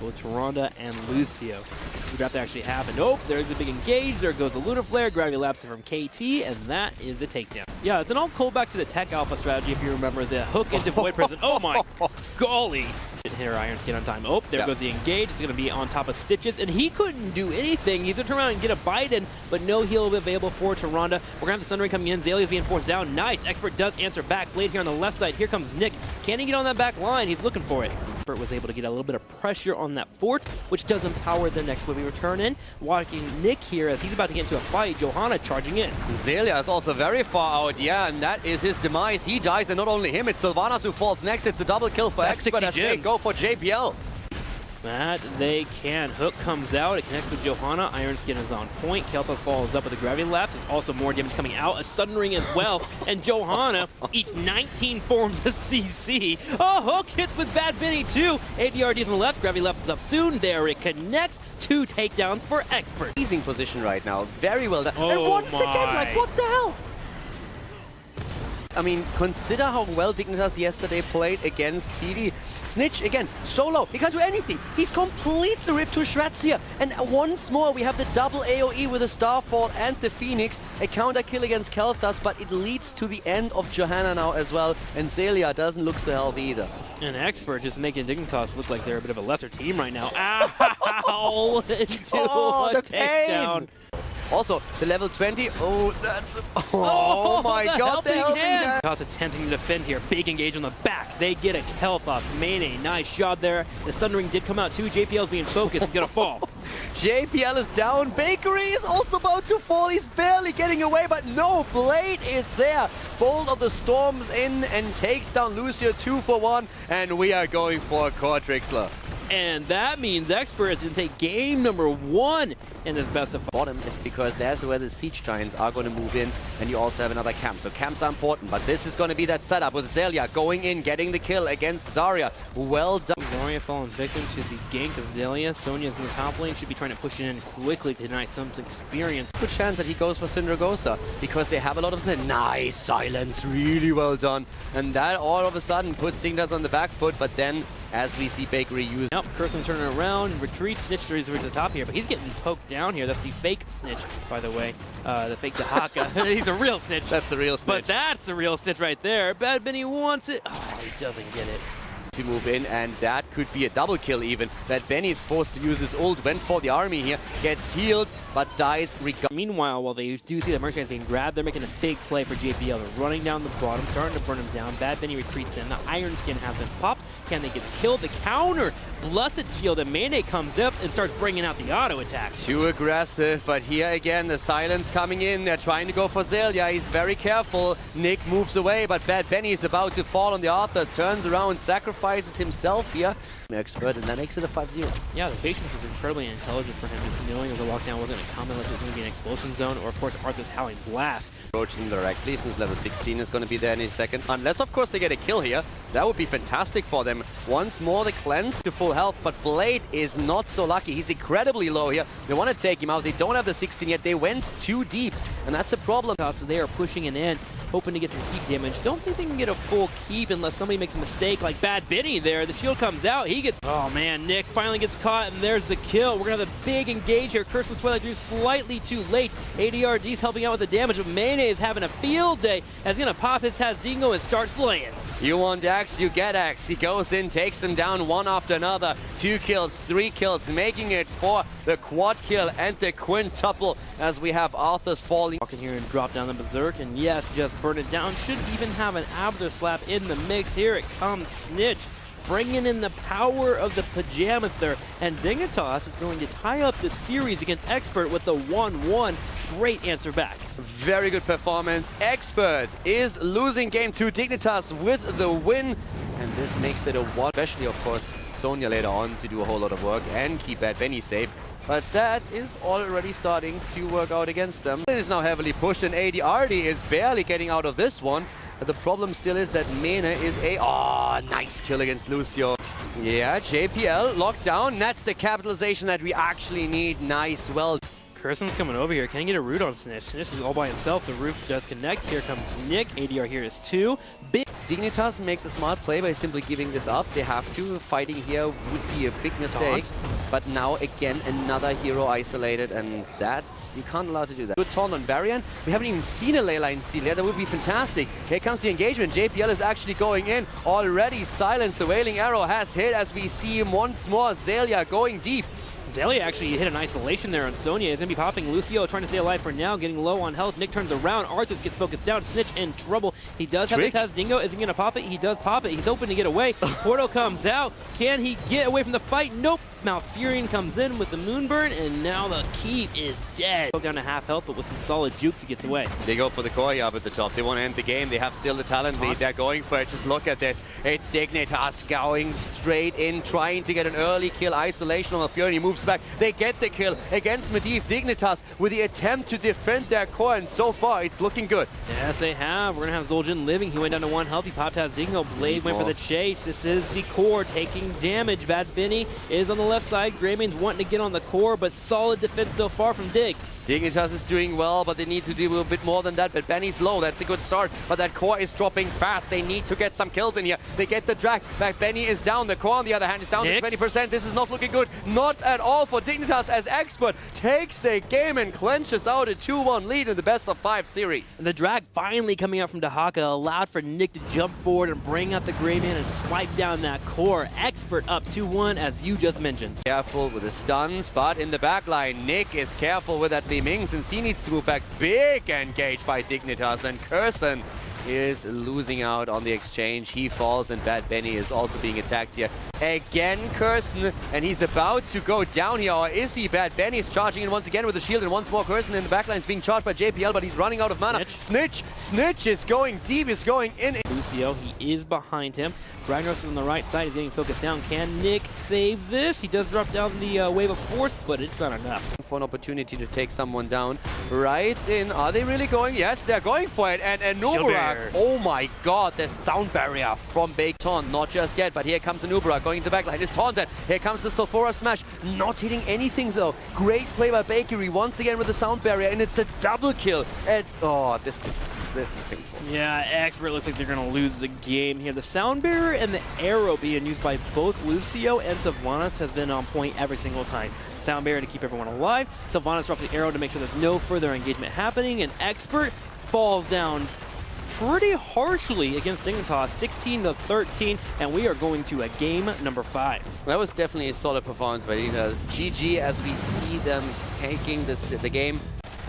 both Tyrande and Lucio. This is the draft that actually happened. Oh, there's a big engage. There goes a Lunar Flare. Gravity Lapse from KT, and that is a takedown. Yeah, it's an all callback to the Tech Alpha strategy if you remember the hook into Void Prison. Oh my golly! Here, Iron Skin on time. Oh, there goes the engage. It's going to be on top of Stitches, and he couldn't do anything. He's going to turn around and get a bite in, but no heal available for Tyrande. We're going to have the Sun Ring coming in. Zalia's being forced down. Nice. Expert does answer back. Blade here on the left side. Here comes Nick. Can he get on that back line? He's looking for it. Expert was able to get a little bit of pressure on that fort, which does empower the next wave return in. Watching Nick here as he's about to get into a fight. Johanna charging in. Zalia is also very far out, yeah, and that is his demise. He dies, and not only him, it's Sylvanas who falls next. It's a double kill for Expert as they go for JPL. That they can. Hook comes out. It connects with Johanna. Iron Skin is on point. Kel'Thas follows up with a Gravity Lapse. There's also more damage coming out. A Sudden Ring as well. And Johanna eats 19 forms of CC. Oh, Hook hits with Bad Benny too. ADRD's on the left. Gravity Lapse is up soon. There it connects. 2 takedowns for Expert. Easing position right now. Very well done. Oh and once my. again, like, what the hell? I mean, consider how well Dignitas yesterday played against PD. Snitch, again, solo. He can't do anything. He's completely ripped to shreds here. And once more, we have the double AoE with the Starfall and the Phoenix. A counter kill against Kel'Thas, but it leads to the end of Johanna now as well. And Zalia doesn't look so healthy either. And Expert just making Dignitas look like they're a bit of a lesser team right now. Ow! Into a takedown. Also, the level 20, oh, that's... Oh my god, the helping hand! Dignitas attempting to defend here. Big engage on the back. They get a Kel'Thas. Mane, nice job there. The Sun Ring did come out too. JPL's being focused. He's gonna fall. JPL is down. Bakery is also about to fall. He's barely getting away, but no, Blade is there. Bolt of the Storms in and takes down Lucio 2 for 1, and we are going for a core Trixler. And that means Expert is going to take game number 1 in this best of 5. Bottom is because there's where the Siege Giants are going to move in, and you also have another camp. So camps are important, but this is going to be that setup with Zalia going in, getting the kill against Zarya. Well done. Zarya falls victim to the gank of Zalia. Sonya's in the top lane, should be trying to push it in quickly to deny some experience. Good chance that he goes for Syndragosa, because they have a lot of nice silence, really well done. And that all of a sudden puts Dignitas on the back foot, but then as we see Bakery use. Nope, Kirsten turning around, retreats, Snitch to the top here, but he's getting poked down here. That's the fake Snitch, by the way. The fake Dahaka. He's a real Snitch. That's the real Snitch. But that's a real Snitch right there. Bad Benny wants it. Oh, he doesn't get it. To move in, and that could be a double kill even. That Benny is forced to use his ult, went for the army here, gets healed, but dies regardless. Meanwhile, while they do see the mercenaries being grabbed, they're making a big play for JPL. They're running down the bottom, starting to burn him down. Bad Benny retreats in. The Iron Skin has been popped. Can they get killed? The counter! Blessed Shield, and Mane comes up and starts bringing out the auto attacks. Too aggressive, but here again, the silence coming in. They're trying to go for Zalia. He's very careful. Nick moves away, but Bad Benny is about to fall on the Arthurs. Turns around, sacrifices himself here. Expert, and that makes it a 5-0. Yeah, the patience was incredibly intelligent for him, just knowing that the lockdown wasn't going to come unless it was going to be an explosion zone, or of course Arthur's Howling Blast. Approaching directly, since level 16 is going to be there any second. Unless, of course, they get a kill here. That would be fantastic for them. Once more, the cleanse to full health, but Blade is not so lucky. He's incredibly low here. They want to take him out. They don't have the 16 yet. They went too deep, and that's a problem. So they are pushing it in, hoping to get some keep damage. Don't think they can get a full keep unless somebody makes a mistake like Bad Benny there. The shield comes out. He gets... Oh, man. Nick finally gets caught, and there's the kill. We're going to have a big engage here. Curse of Twilight drew slightly too late. ADRD's helping out with the damage, but Mane is having a field day. As he's going to pop his Tazdingo and start slaying. You want Axe, you get Axe. He goes in, takes them down one after another. 2 kills, 3 kills, making it for the quad kill and the quintuple as we have Arthur's falling. Walk in here and drop down the Berserk, and yes, just burn it down. Should even have an Abder slap in the mix. Here it comes, Snitch, bringing in the power of the Pajamather, and Dignitas is going to tie up the series against Expert with the 1-1. Great answer back. Very good performance. Expert is losing game 2. Dignitas with the win, and this makes it a 1. Especially, of course, Sonya later on to do a whole lot of work and keep Bad Benny safe. But that is already starting to work out against them. It is now heavily pushed, and ADRD is barely getting out of this one. But the problem still is that Mane is a... Oh, nice kill against Lucio. Yeah, JPL locked down. That's the capitalization that we actually need. Nice, well. Kursen's coming over here. Can he get a root on Snitch? Snitch is all by himself. The roof does connect. Here comes Nick. ADR here is 2. Big Dignitas makes a smart play by simply giving this up. They have to. Fighting here would be a big mistake. But now again another hero isolated, and that you can't allow to do that. Good taunt on Varian. We haven't even seen a ley line steal yet. That would be fantastic. Here comes the engagement. JPL is actually going in already. Silence. The Wailing Arrow has hit as we see him once more. Xaylia going deep. Xaylia actually hit an isolation there on Sonya. He's going to be popping. Lucio trying to stay alive for now, getting low on health. Nick turns around. Arthas gets focused down. Snitch in trouble. He does have the Taz Dingo. Is he going to pop it? He does pop it. He's hoping to get away. Portal comes out. Can he get away from the fight? Nope. Malfurion comes in with the Moonburn, and now the Keep is dead. Down to half health, but with some solid jukes, he gets away. They go for the core up at the top. They want to end the game. They have still the talent lead. They're going for it. Just look at this. It's Dignitas going straight in, trying to get an early kill. Isolation on Malfurion. He moves back. They get the kill against Medivh. Dignitas with the attempt to defend their core, and so far it's looking good. Yes, they have. We're going to have Zul'jin living. He went down to 1 health. He popped Taz Dingo. Blade went for the chase. This is the core taking damage. Bad Benny is on the left side. Greymane's wanting to get on the core, but solid defense so far from Dig. Dignitas is doing well, but they need to do a bit more than that. But Benny's low. That's a good start. But that core is dropping fast. They need to get some kills in here. They get the drag. Back Benny is down. The core, on the other hand, is down to 20%. This is not looking good. Not at all for Dignitas, as Expert takes the game and clenches out a 2-1 lead in the best of 5 series. The drag finally coming out from Dahaka allowed for Nick to jump forward and bring out the Greymane and swipe down that core. Expert up 2-1, as you just mentioned. Careful with the stuns, but in the back line, Nick is careful with that Li Ming since he needs to move back. Big engage by Dignitas, and Kursen is losing out on the exchange. He falls, and Bad Benny is also being attacked here. Again, Kursen, and he's about to go down here, or is he? Bad Benny is charging in once again with the shield, and once more Kursen in the backline is being charged by JPL, but he's running out of mana. Snitch is going deep, is going in. Lucio, he is behind him. Ragnaros is on the right side. He's getting focused down. Can Nick save this? He does drop down the wave of force, but it's not enough. For an opportunity to take someone down. Right in. Are they really going? Yes, they're going for it. And Nubarak. Oh my god, the sound barrier from Taunt. Not just yet, but here comes Nubarak going into the backline. It's taunted. Here comes the Sulfura Smash. Not hitting anything though. Great play by Bakery once again with the sound barrier, and it's a double kill. And oh, this is painful. Yeah, Expert looks like they're going to lose the game here. The sound barrier and the arrow being used by both Lucio and Sylvanas has been on point every single time. Sound barrier to keep everyone alive. Sylvanas drops the arrow to make sure there's no further engagement happening, and Expert falls down pretty harshly against Dignitas, 16-13, and we are going to a game number 5. That was definitely a solid performance by Dignitas. GG as we see them taking the game.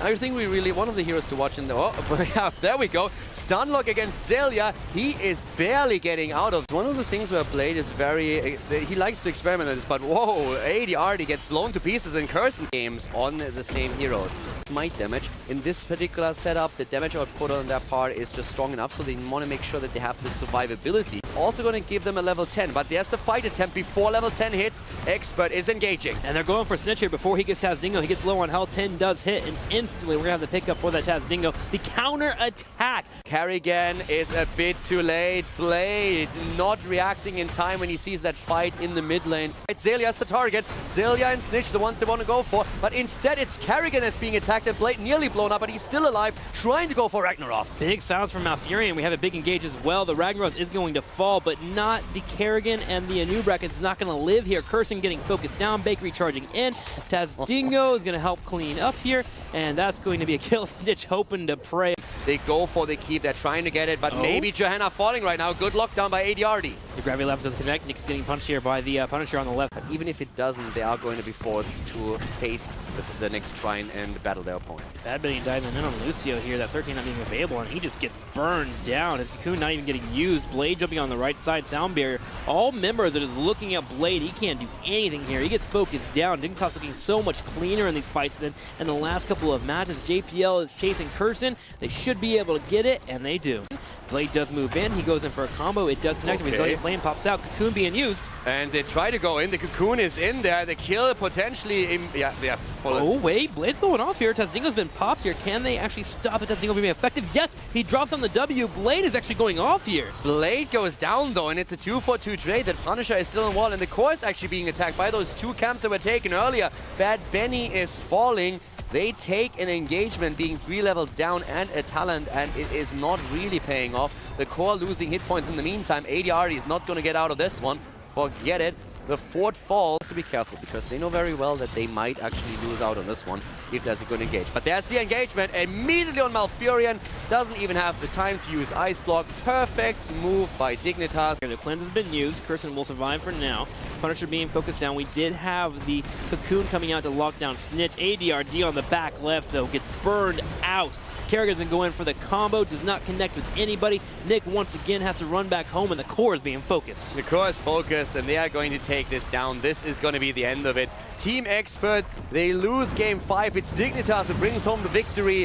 I think we really one of the heroes to watch in the... Oh, yeah, there we go. Stunlock against Xaylia. He is barely getting out of... One of the things where Blade is very... he likes to experiment with this, but whoa, ADR gets blown to pieces in Kursen games on the same heroes. Smite damage. In this particular setup, the damage output on their part is just strong enough, so they want to make sure that they have the survivability. It's also going to give them a level 10, but there's the fight attempt before level 10 hits. Expert is engaging. And they're going for Snitch here before he gets Taz Dingo. He gets low on health. 10 does hit, and instantly we're going to have the pickup for that Taz Dingo. The counter attack. Carrigan is a bit too late. Blade not reacting in time when he sees that fight in the mid lane. Xaylia's the target. Xaylia and Snitch the ones they want to go for, but instead it's Carrigan that's being attacked, and Blade nearly blown up, but he's still alive, trying to go for Ragnaros. Big sounds from Malfurion. We have a big engage as well. The Ragnaros is going to fall, but not the Carrigan, and the Anubrak is not going to live here. Kursen getting focused down. Bakery charging in. Taz Dingo is going to help clean up here, and that's going to be a kill. Snitch hoping to pray. They go for the keep. They're trying to get it, but maybe Johanna falling right now. Good lockdown by ADRD. The Gravity Labs does connect. Nick's getting punched here by the Punisher on the left. But even if it doesn't, they are going to be forced to face the next shrine and battle their opponent. Bad Benny diving in on Lucio here. That 13 not being available, and he just gets burned down. His cocoon not even getting used. Blade jumping on the right side. Sound barrier. All members that is looking at Blade. He can't do anything here. He gets focused down. Dignitas looking so much cleaner in these fights than in the last couple of matches. JPL is chasing Kursen. They should be able to get it, and they do. Blade does move in. He goes in for a combo. It does connect him. His flame pops out. Cocoon being used. And they try to go in. The cocoon is in there. The kill potentially... Oh, wait. Blade's going off here. Taz Dingo's been popped here. Can they actually stop it? Taz Dingo being effective? Yes! He drops on the W. Blade is actually going off here. Blade goes down, though, and it's a 2-for-2 trade. That Punisher is still on wall, and the core is actually being attacked by those two camps that were taken earlier. Bad Benny is falling. They take an engagement being 3 levels down and a talent, and it is not really paying off. The core losing hit points in the meantime. ADR is not going to get out of this one. Forget it. The fort falls. To be careful, because they know very well that they might actually lose out on this one if there's a good engage. But there's the engagement immediately on Malfurion. Doesn't even have the time to use Ice Block. Perfect move by Dignitas. The cleanse has been used. Curson will survive for now. Punisher being focused down. We did have the Cocoon coming out to lock down Snitch. ADRD on the back left, though, gets burned out. Carragher doesn't go in for the combo, does not connect with anybody. Nick once again has to run back home, and the core is being focused. The core is focused, and they are going to take this down. This is going to be the end of it. Team Expert, they lose game 5. It's Dignitas who brings home the victory.